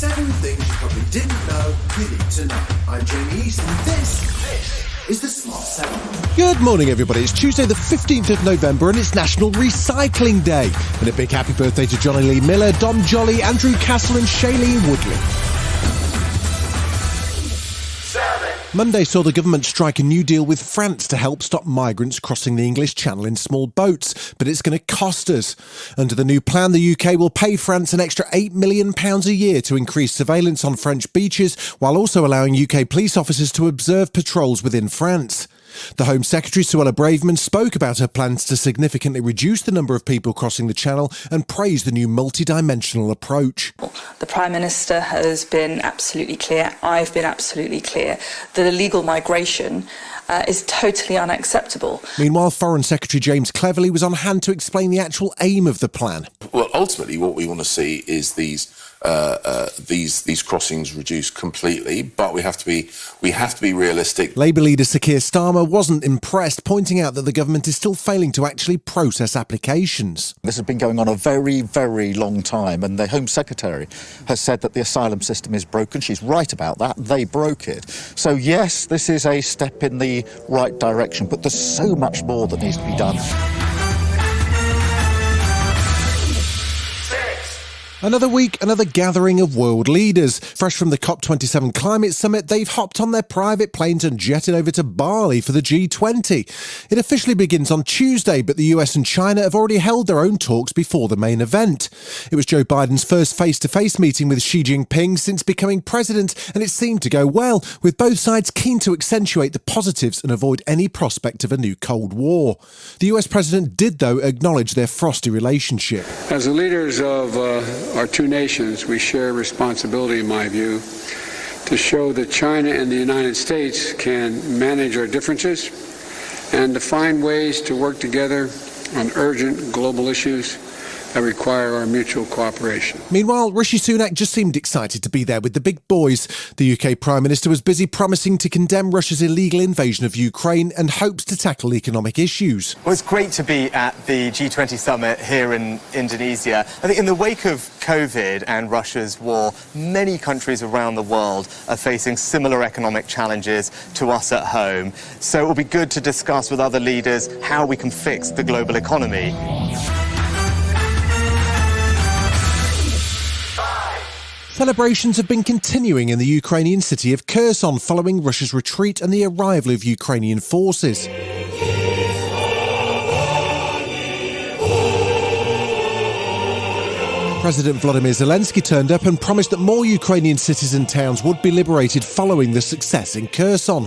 7 things you probably didn't know you need to know. I'm Jamie East, and this is the Smart 7. Good morning, everybody. It's Tuesday, the 15th of November, and it's National Recycling Day. And a big happy birthday to Johnny Lee Miller, Dom Jolly, Andrew Castle, and Shailene Woodley. Monday saw the government strike a new deal with France to help stop migrants crossing the English Channel in small boats, but it's going to cost us. Under the new plan, the UK will pay France an extra £8 million a year to increase surveillance on French beaches, while also allowing UK police officers to observe patrols within France. The Home Secretary, Suella Braverman, spoke about her plans to significantly reduce the number of people crossing the Channel and praised the new multidimensional approach. The Prime Minister has been absolutely clear, I've been absolutely clear, that illegal migration is totally unacceptable. Meanwhile, Foreign Secretary James Cleverly was on hand to explain the actual aim of the plan. Well, ultimately, what we want to see is these crossings reduced completely, but we have to be realistic. Labour leader Sir Keir Starmer wasn't impressed, pointing out that the government is still failing to actually process applications. This has been going on a very, very long time, and the Home Secretary has said that the asylum system is broken. She's right about that. They broke it. So yes, this is a step in the right direction, but there's so much more that needs to be done. Another week, another gathering of world leaders. Fresh from the COP27 climate summit, they've hopped on their private planes and jetted over to Bali for the G20. It officially begins on Tuesday, but the US and China have already held their own talks before the main event. It was Joe Biden's first face-to-face meeting with Xi Jinping since becoming president, and it seemed to go well, with both sides keen to accentuate the positives and avoid any prospect of a new Cold War. The US president did, though, acknowledge their frosty relationship. As the leaders of our two nations, we share responsibility, in my view, to show that China and the United States can manage our differences and to find ways to work together on urgent global issues that require our mutual cooperation. Meanwhile, Rishi Sunak just seemed excited to be there with the big boys. The UK Prime Minister was busy promising to condemn Russia's illegal invasion of Ukraine and hopes to tackle economic issues. Well, it's great to be at the G20 summit here in Indonesia. I think in the wake of COVID and Russia's war, many countries around the world are facing similar economic challenges to us at home. So it will be good to discuss with other leaders how we can fix the global economy. Celebrations have been continuing in the Ukrainian city of Kherson following Russia's retreat and the arrival of Ukrainian forces. President Volodymyr Zelensky turned up and promised that more Ukrainian cities and towns would be liberated following the success in Kherson.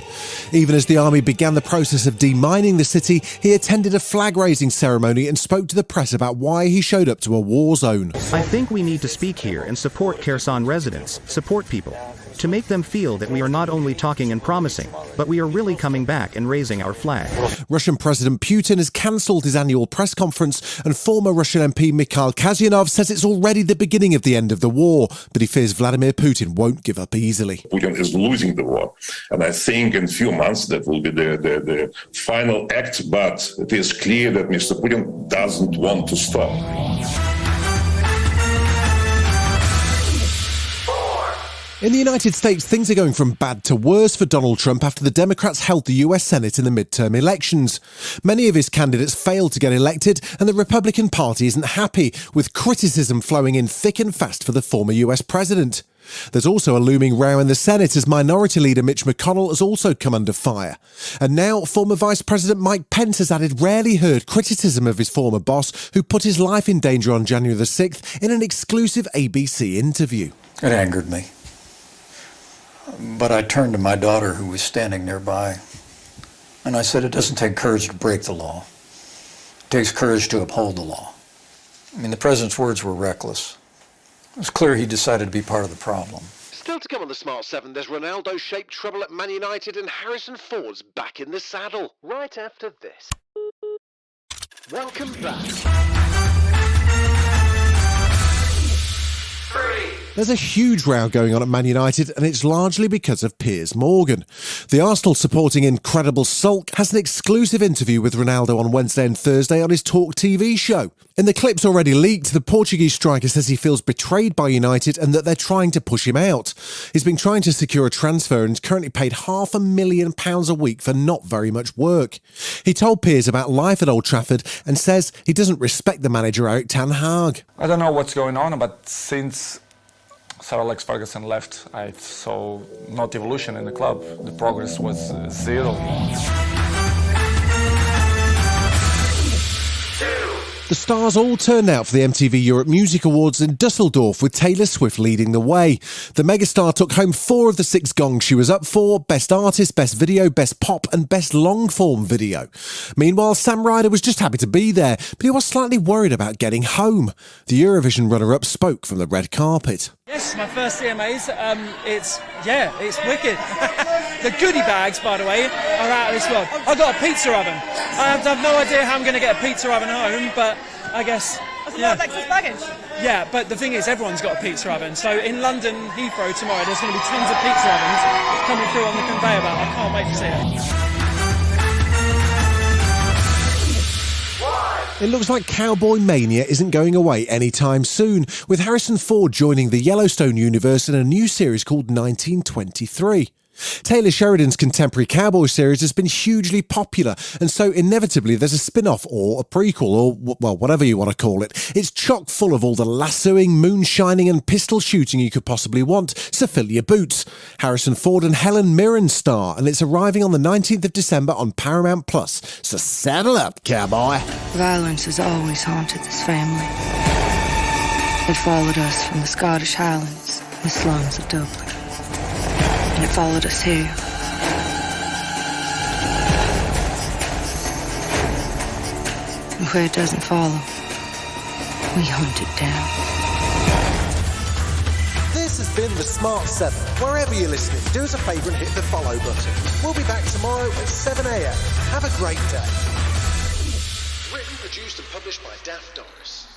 Even as the army began the process of demining the city, he attended a flag-raising ceremony and spoke to the press about why he showed up to a war zone. I think we need to speak here and support Kherson residents, support people, to make them feel that we are not only talking and promising, but we are really coming back and raising our flag. Russian President Putin has cancelled his annual press conference, and former Russian MP Mikhail Kazyanov says it's already the beginning of the end of the war, but he fears Vladimir Putin won't give up easily. Putin is losing the war, and I think in a few months that will be the final act, but it is clear that Mr. Putin doesn't want to stop. In the United States, things are going from bad to worse for Donald Trump after the Democrats held the US Senate in the midterm elections. Many of his candidates failed to get elected, and the Republican Party isn't happy, with criticism flowing in thick and fast for the former US president. There's also a looming row in the Senate as Minority Leader Mitch McConnell has also come under fire. And now, former Vice President Mike Pence has added rarely heard criticism of his former boss, who put his life in danger on January the 6th in an exclusive ABC interview. It angered me. But I turned to my daughter, who was standing nearby, and I said, it doesn't take courage to break the law. It takes courage to uphold the law. I mean, the president's words were reckless. It was clear he decided to be part of the problem. Still to come on the Smart 7, there's Ronaldo-shaped trouble at Man United and Harrison Ford's back in the saddle. Right after this. Welcome back. 3, There's a huge row going on at Man United, and it's largely because of Piers Morgan. The Arsenal supporting incredible sulk has an exclusive interview with Ronaldo on Wednesday and Thursday on his Talk TV show. In the clips already leaked, the Portuguese striker says he feels betrayed by United and that they're trying to push him out. He's been trying to secure a transfer and is currently paid £500,000 a week for not very much work. He told Piers about life at Old Trafford and says he doesn't respect the manager Erik ten Hag. I don't know what's going on, but since Sir Alex Ferguson left, I saw not evolution in the club. The progress was zero. The stars all turned out for the MTV Europe Music Awards in Dusseldorf, with Taylor Swift leading the way. The megastar took home 4 of the 6 gongs she was up for: Best Artist, Best Video, Best Pop and Best Long-Form Video. Meanwhile, Sam Ryder was just happy to be there, but he was slightly worried about getting home. The Eurovision runner-up spoke from the red carpet. Yes, my first CMAs. It's wicked. The goodie bags, by the way, are out of this world. I got a pizza oven. I have no idea how I'm going to get a pizza oven home, but I guess. That's a lot of excess baggage. Yeah, but the thing is, everyone's got a pizza oven. So in London Heathrow tomorrow, there's going to be tons of pizza ovens coming through on the conveyor belt. I can't wait to see it. It looks like cowboy mania isn't going away anytime soon, with Harrison Ford joining the Yellowstone universe in a new series called 1923. Taylor Sheridan's contemporary Cowboy Series has been hugely popular, and so inevitably there's a spin-off or a prequel or, well, whatever you want to call it. It's chock full of all the lassoing, moonshining and pistol shooting you could possibly want, so fill your boots. Harrison Ford and Helen Mirren star, and it's arriving on the 19th of December on Paramount+, so saddle up, cowboy. Violence has always haunted this family. It followed us from the Scottish Highlands and the slums of Dublin. And it followed us here. And where it doesn't follow, we hunt it down. This has been The Smart 7. Wherever you're listening, do us a favour and hit the follow button. We'll be back tomorrow at 7 a.m. Have a great day. Written, produced and published by Daft Doris.